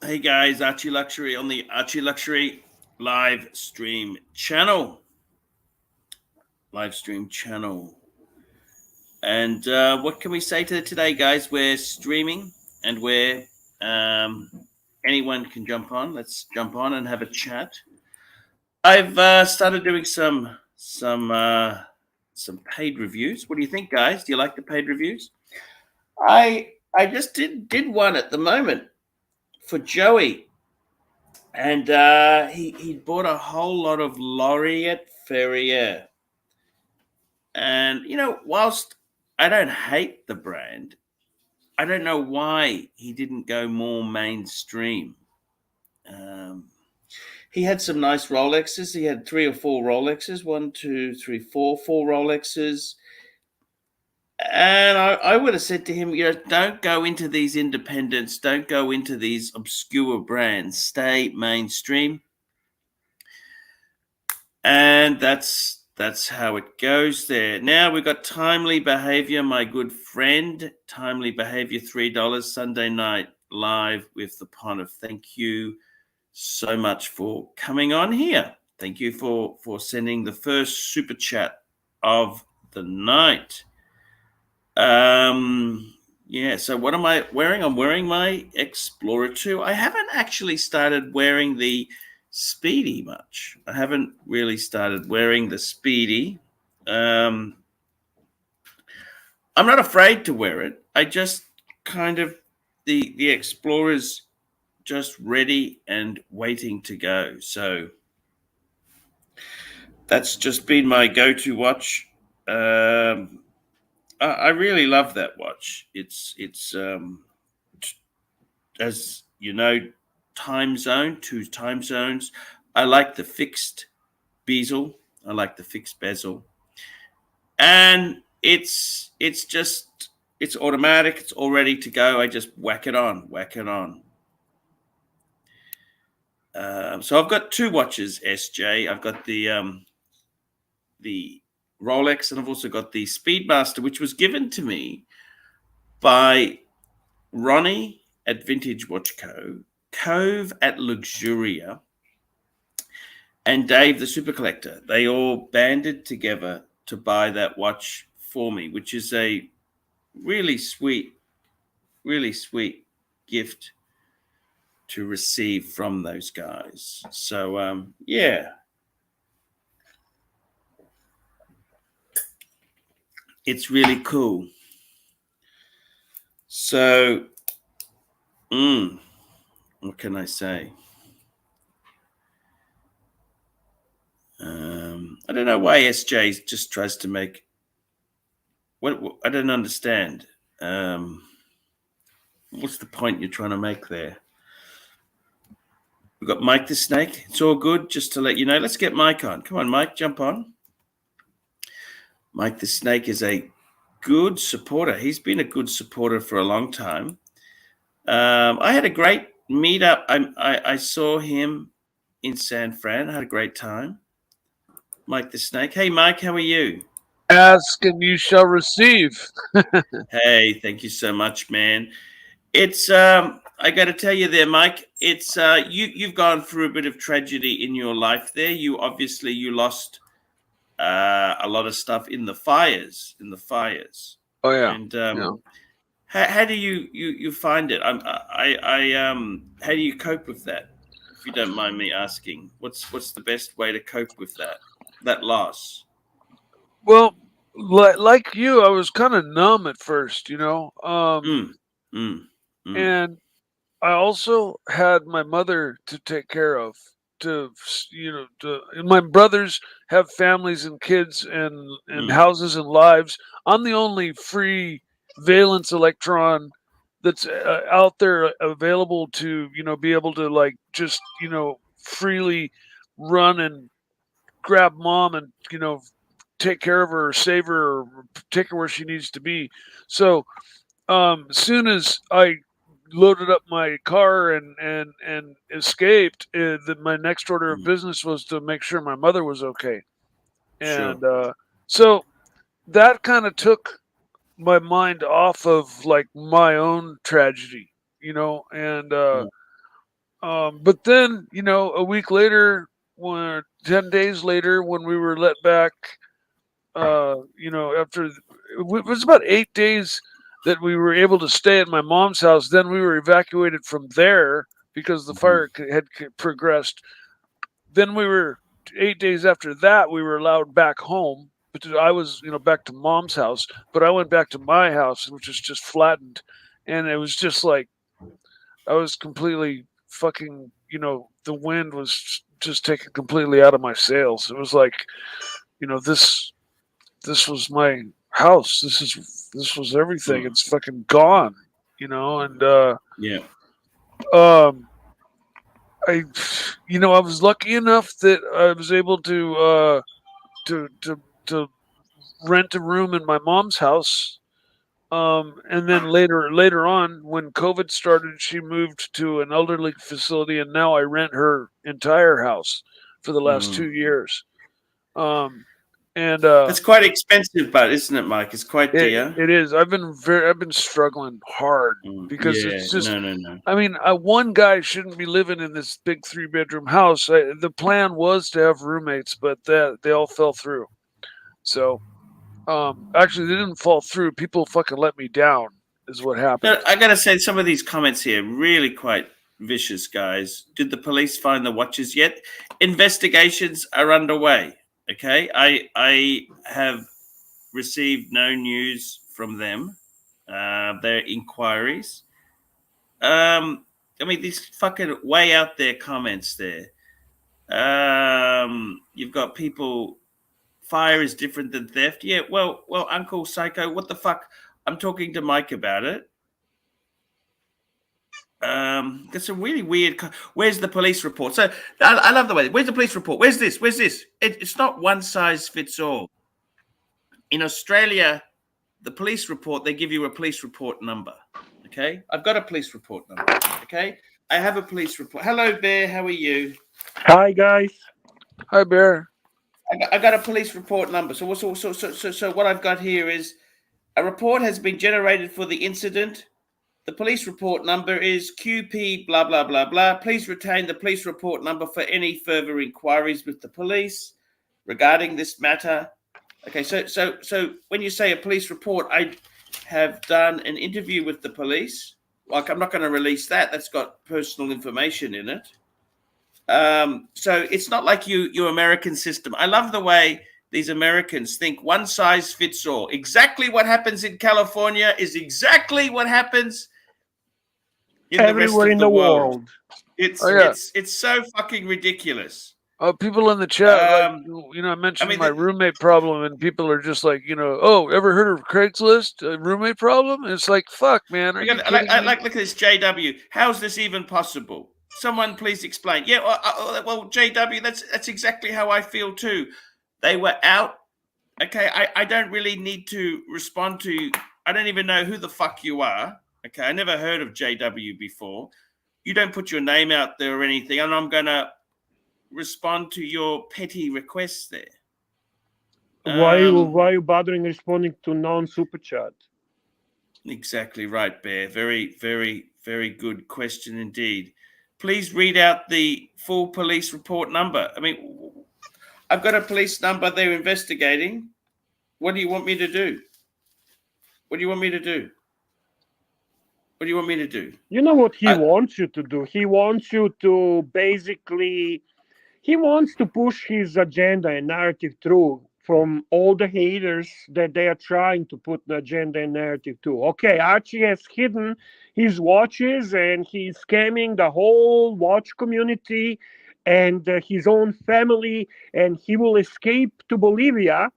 Hey guys, ArchieLuxury on the ArchieLuxury live stream channel. And what can we say today, guys? We're streaming and we're anyone can jump on. Let's jump on and have a chat. I've started doing some paid reviews. What do you think, guys? Do you like the paid reviews? I just did one at the moment for Joey, and he bought a whole lot of Laureate Ferrier. And whilst I don't hate the brand, I don't know why he didn't go more mainstream. He had some nice Rolexes. He had 3 or 4 Rolexes, 1, 2, 3, 4 Rolexes. And I would have said to him, don't go into these independents, don't go into these obscure brands, stay mainstream. And that's how it goes there. Now we've got Timely Behavior, my good friend. Timely Behavior, $3, Sunday night live with the Pontiff. Thank you so much for coming on here. Thank you for sending the first super chat of the night. So what am I wearing? I'm wearing my Explorer 2. I haven't actually started wearing the Speedy much. I haven't really started wearing the Speedy. I'm not afraid to wear it. I just kind of the Explorer's just ready and waiting to go. So that's just been my go-to watch. I really love that watch. It's as you know, time zone, 2 time zones. I like the fixed bezel. I like the fixed bezel, and it's automatic. It's all ready to go. I just whack it on. So I've got two watches, SJ. I've got the Rolex, and I've also got the Speedmaster, which was given to me by Ronnie at Vintage Watch Co., Cove at Luxuria, and Dave the Super Collector. They all banded together to buy that watch for me, which is a really sweet gift to receive from those guys. So yeah, it's really cool. So what can I say? I don't know why SJ just tries to make what I don't understand. What's the point you're trying to make there? We've got Mike the Snake. It's all good, just to let you know. Let's get Mike on. Come on, Mike, jump on. Mike the Snake is a good supporter. He's been a good supporter for a long time. I had a great meetup. I saw him in San Fran. I had a great time. Mike the Snake. Hey, Mike, how are you? Ask and you shall receive. Hey, thank you so much, man. It's I got to tell you there, Mike. It's you've gone through a bit of tragedy in your life there. You lost a lot of stuff in the fires. Oh yeah, And yeah. how do you find it? How do you cope with that? If you don't mind me asking, what's the best way to cope with that loss? Well, like you, I was kind of numb at first, Mm, mm, mm, and I also had my mother to take care of. And my brothers have families and kids and mm, houses and lives. I'm the only free valence electron that's out there available to be able to like just freely run and grab mom and take care of her or save her or take her where she needs to be. So as soon as I loaded up my car and escaped, my next order of mm. business was to make sure my mother was okay. Sure. And so that kind of took my mind off of like my own tragedy, and Mm, but then a week later, when 10 days later, when we were let back, after it was about 8 days that we were able to stay at my mom's house. Then we were evacuated from there because the mhm, fire had progressed. Then 8 days after that, we were allowed back home. But I was, back to mom's house. But I went back to my house, which was just flattened, and it was just like I was completely fucking. The wind was just taken completely out of my sails. It was like, this was my house. This was everything. mm. It's fucking gone, and Yeah. um I I was lucky enough that I was able to rent a room in my mom's house. And then later on, when COVID started, she moved to an elderly facility, and now I rent her entire house for the last Mm. 2 years. Um, and That's quite expensive, but isn't it, Mike? It's quite dear. it is. I've been struggling hard because Yeah. it's just. No. No. No. I mean, one guy shouldn't be living in this big 3 bedroom house. The plan was to have roommates, but they all fell through. So, actually, they didn't fall through. People fucking let me down, is what happened. No, I gotta say, some of these comments here really quite vicious, guys. Did the police find the watches yet? Investigations are underway. Okay, I have received no news from them. Their inquiries. I mean, these fucking way out there comments there. You've got people. Fire is different than theft. Yeah, well, Uncle Psycho, what the fuck? I'm talking to Mike about it. That's a really weird. Where's the police report? So I love the way. Where's the police report? Where's this? Where's this? It's not one size fits all. In Australia, the police report, they give you a police report number. Okay, I've got a police report number. Okay, I have a police report. Hello, Bear. How are you? Hi, guys. Hi, Bear. I got a police report number. So what I've got here is a report has been generated for the incident. The police report number is QP blah blah blah blah. Please retain the police report number for any further inquiries with the police regarding this matter. Okay, so when you say a police report, I have done an interview with the police. Like, I'm not going to release that. That's got personal information in it. So it's not like your American system. I love the way these Americans think one size fits all. Exactly what happens in California is exactly what happens in Everywhere the rest of in the the world. world. It's so fucking ridiculous. People in the chat, I mentioned my roommate problem, and people are just like, oh, ever heard of Craigslist? A roommate problem? And it's like, fuck, man. Are you kidding me? Look at this, JW. How's this even possible? Someone please explain. Yeah, well, JW, that's exactly how I feel too. They were out. Okay, I don't really need to respond to. I don't even know who the fuck you are. Okay, I never heard of JW before. You don't put your name out there or anything, and I'm gonna respond to your petty requests there. Why are you bothering responding to non-super chat? Exactly right, Bear. Very, very, very good question indeed. Please read out the full police report number. I mean, I've got a police number. They're investigating. What do you want me to do? What do you want me to do? What do you want me to do? You know what he wants you to do? He wants you to he wants to push his agenda and narrative through from all the haters that they are trying to put the agenda and narrative to. Okay, Archie has hidden his watches and he's scamming the whole watch community and his own family, and he will escape to Bolivia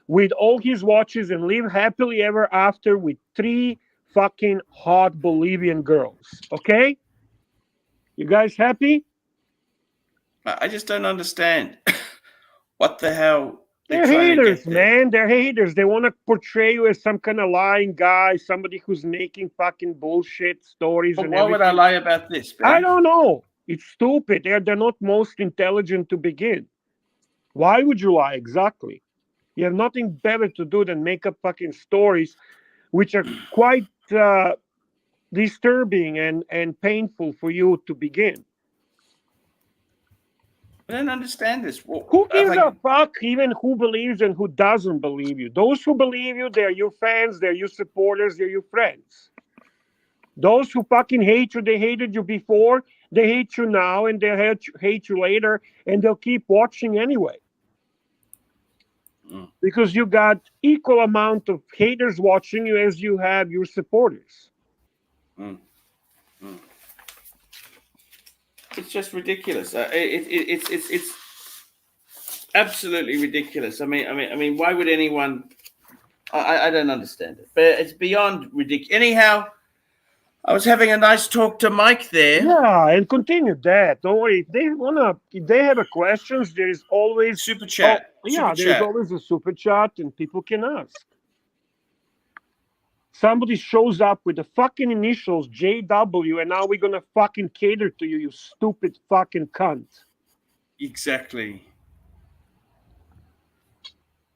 with all his watches and live happily ever after with 3 fucking hot Bolivian girls. Okay? You guys happy? I just don't understand. What the hell? They're haters, man. They're haters. They want to portray you as some kind of lying guy, somebody who's making fucking bullshit stories. But and why would I lie about this, man? I don't know. It's stupid. They're not most intelligent to begin. Why would you lie exactly? You have nothing better to do than make up fucking stories, which are quite disturbing and painful for you to begin. I don't understand this. Who gives a fuck even who believes and who doesn't believe you? Those who believe you, they're your fans, they're your supporters, they're your friends. Those who fucking hate you, they hated you before, they hate you now, and they'll hate you later, and they'll keep watching anyway. Because you got equal amount of haters watching you as you have your supporters. It's just ridiculous. It's absolutely ridiculous. I mean, why would anyone? I don't understand it. But it's beyond ridiculous. Anyhow, I was having a nice talk to Mike there. Yeah, and continue that. Don't worry. If they have a questions, there is always super chat. There's always a super chat, and people can ask. Somebody shows up with the fucking initials JW, and now we're gonna fucking cater to you, you stupid fucking cunt. Exactly.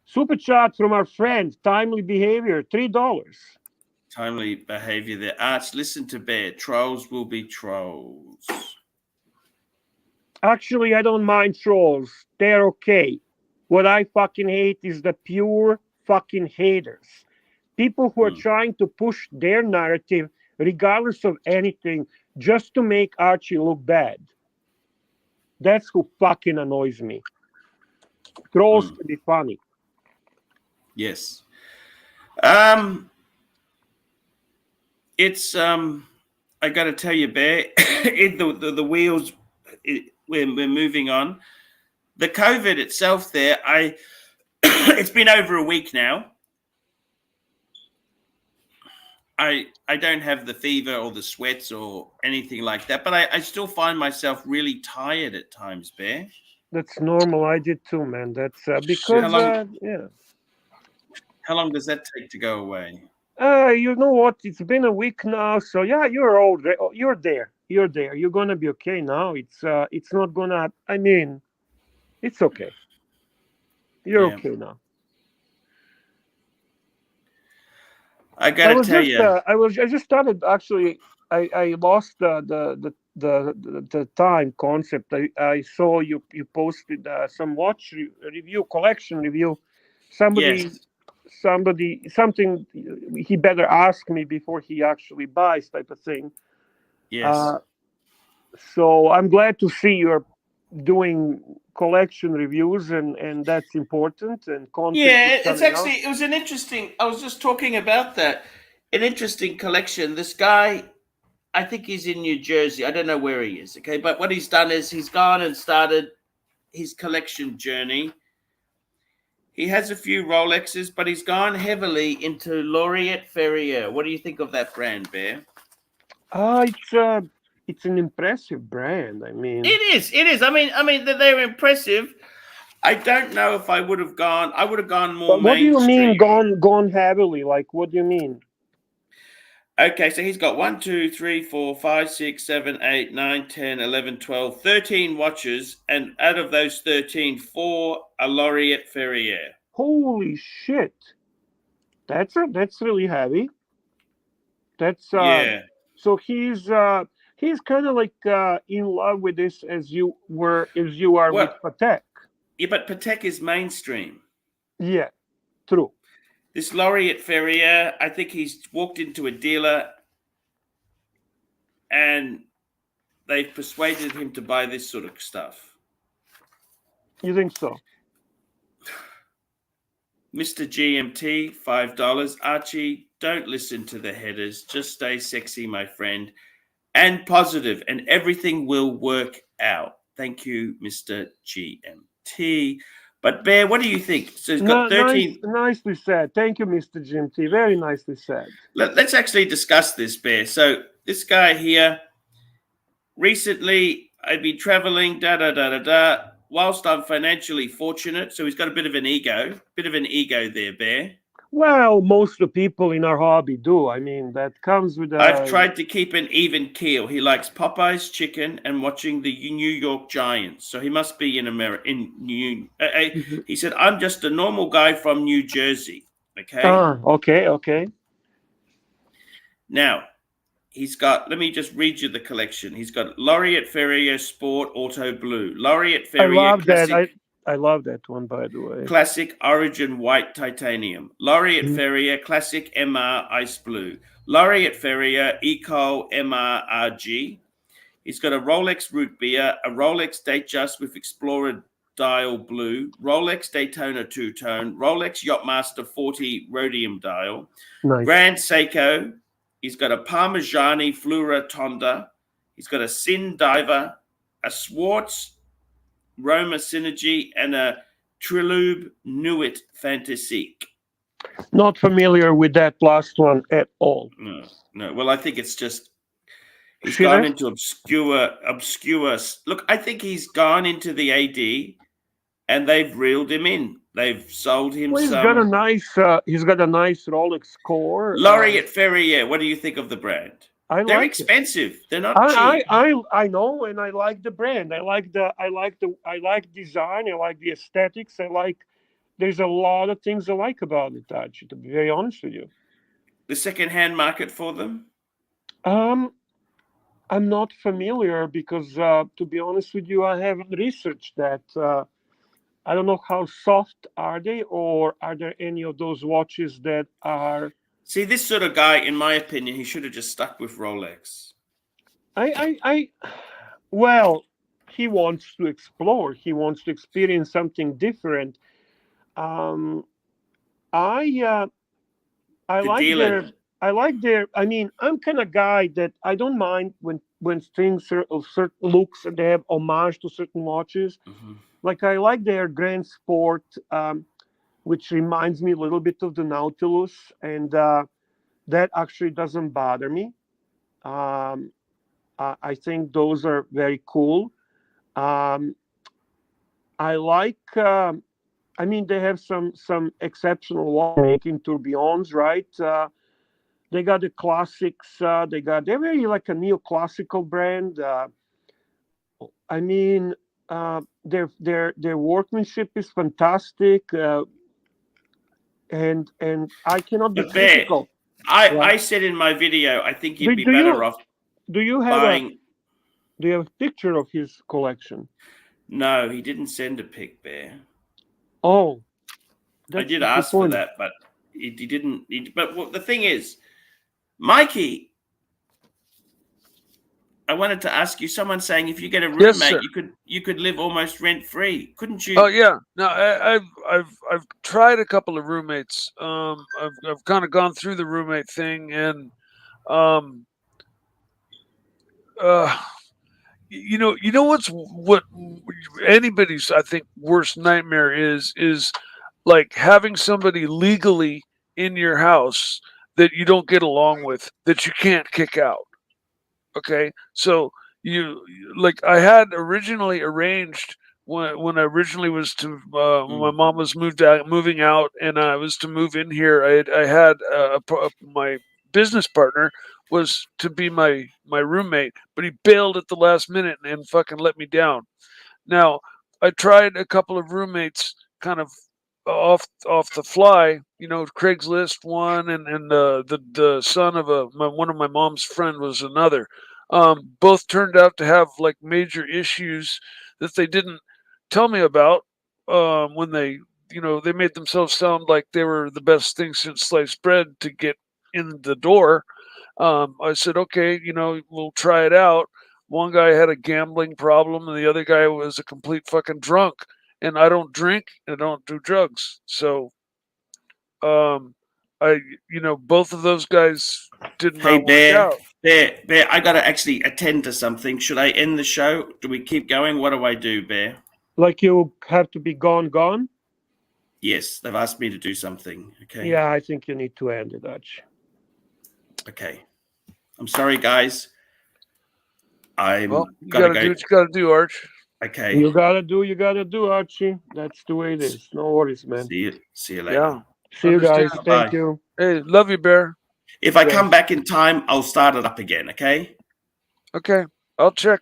Super chat from our friend, Timely Behavior, $3. Timely behavior there. Arch, listen to Bear. Trolls will be trolls. Actually, I don't mind trolls. They're okay. What I fucking hate is the pure fucking haters. People who are trying to push their narrative, regardless of anything, just to make Archie look bad. That's who fucking annoys me. Trolls can be funny. Yes. It's I got to tell you, Bear, the wheels. We're moving on. The COVID itself, there, it's been over a week now. I don't have the fever or the sweats or anything like that, but I still find myself really tired at times, Bear. That's normal. I did too, man. That's How because long? yeah. How long does that take to go away? You know what? It's been a week now, so yeah, you're old. You're there. You're there. You're gonna be okay now. It's not gonna. I mean, it's okay. You're Yeah, okay now. I got to tell you. I just started actually. I lost the time concept. I saw you posted some review, collection review. Somebody Yes, something he better ask me before he actually buys, type of thing. yes. Uh, so I'm glad to see you're doing collection reviews, and that's important, and content is Yeah, it's coming out. actually, it was an interesting, I was just talking about that. An interesting collection. This guy, I think he's in New Jersey. I don't know where he is, okay? But what he's done is he's gone and started his collection journey. He has a few Rolexes, but he's gone heavily into Laureate Ferrier. What do you think of that brand, Bear? It's an impressive brand. I mean, It is. It is. I mean, they're impressive. I don't know if I would have gone. I would have gone more but what do you mean mainstream. gone heavily? Like, what do you mean? Okay, so he's got 1, 2, 3, 4, 5, 6, 7, 8, 9, 10, 11, 12, 13 watches, and out of those 13, 4 are Laureate Ferrier. Holy shit! That's really heavy. That's Yeah. so he's kind of like in love with this as you are with Well, Patek. yeah, but Patek is mainstream. Yeah, true. This Laureate Ferrier, I think he's walked into a dealer and they've persuaded him to buy this sort of stuff. You think so? Mr. GMT, $5. Archie, don't listen to the headers. Just stay sexy, my friend, and positive, and everything will work out. Thank you, Mr. GMT. But Bear, what do you think? So he's got No, 13. nicely said. Thank you, Mr. Jim T. Very nicely said. Let's actually discuss this, Bear. So this guy here, recently I've been traveling, whilst I'm financially fortunate. So he's got a bit of an ego there, Bear. Well, most of the people in our hobby do. I mean, that comes with I've tried to keep an even keel. He likes Popeye's chicken and watching the New York Giants. So he must be in America. He said, "I'm just a normal guy from New Jersey." Okay. Okay. Now he's got. Let me just read you the collection. He's got Laureate Ferrier Sport Auto Blue, Laureate I Ferrier love that. Classic. I love that one, by the way. Classic Origin White Titanium, Laureate Mhm. Ferrier Classic MR Ice Blue, Laureate Ferrier Eco MR RG. He's got a Rolex Root Beer, a Rolex Datejust with Explorer Dial Blue, Rolex Daytona Two-Tone, Rolex Yachtmaster 40 Rhodium Dial, Nice. Grand Seiko. He's got a Parmigiani Flura Tonda. He's got a Sin Diver, a Swartz Roma Synergy, and a Trilube Nuit Fantastique. Not familiar with that last one at all. No. Well, I think it's just he's Filler? gone into obscure. Look, I think he's gone into the AD, and they've reeled him in. They've sold him Well, he's some. got a nice Rolex score. Laureate Ferrier. What do you think of the brand? I They're like it. expensive. They're not cheap. I know, and I like the brand. I like design. I like the aesthetics. There's a lot of things I like about it, Archie, to be very honest with you. The second-hand market for them. I'm not familiar because, to be honest with you, I haven't researched that. I don't know how soft are they, or are there any of those watches that are? See, this sort of guy, in my opinion, he should have just stuck with Rolex. Well, he wants to explore. He wants to experience something different. Um, I like their. I mean, I'm kind of guy that I don't mind when things are of certain looks and they have homage to certain watches. Mm-hmm. Like I like their Grand Sport, which reminds me a little bit of the Nautilus, and That actually doesn't bother me. I think those are very cool. Um, I like. I mean, they have some exceptional making tourbillons, right? They got the classics. They're very like a neoclassical brand. I mean, their workmanship is fantastic, and I cannot be But Bear, critical. I Right? said in my video, I think Do, you'd be do better you off do you have a buying. do you have a picture of his collection? No, he didn't send a pic, Bear. Oh, I that's did ask for disappointing. that, but he didn't. But the thing is, Mikey, I wanted to ask you. Someone saying if you get a Yes, roommate, sir. you could live almost rent free, couldn't Oh you? yeah. No, I've tried a couple of roommates. I've kind of gone through the roommate thing, and um, uh, you know what anybody's, I think, worst nightmare is like having somebody legally in your house that you don't get along with, that you can't kick out. Okay, so like I had originally arranged when I originally was to when my mom was moving out, and I was to move in here. I had my business partner was to be my roommate, but he bailed at the last minute and fucking let me down. Now, I tried a couple of roommates kind of off the fly, Craigslist one, and the son of one of my mom's friend was another. Both turned out to have like major issues that they didn't tell me about when they made themselves sound like they were the best thing since sliced bread to get in the door. I said, okay, we'll try it out. One guy had a gambling problem, and the other guy was a complete fucking drunk. And I don't drink and I don't do drugs. So, um, both of those guys did Hey, not work Bear, out. Bear, I got to actually attend to something. Should I end the show? Do we keep going? What do I do, Bear? Like you have to be gone? Yes, they've asked me to do something. Okay. Yeah, I think you need to end it, Archie. Okay. I'm sorry, guys. Well, I'm you got to got to do go. what you got to do, Arch. Okay. You gotta do, Archie. That's the way it is. No worries, man. See you later. Yeah, See you guys. understand. Thank Bye. you. Hey, love you, Bear. If I Yeah. come back in time, I'll start it up again. Okay. Okay, I'll check.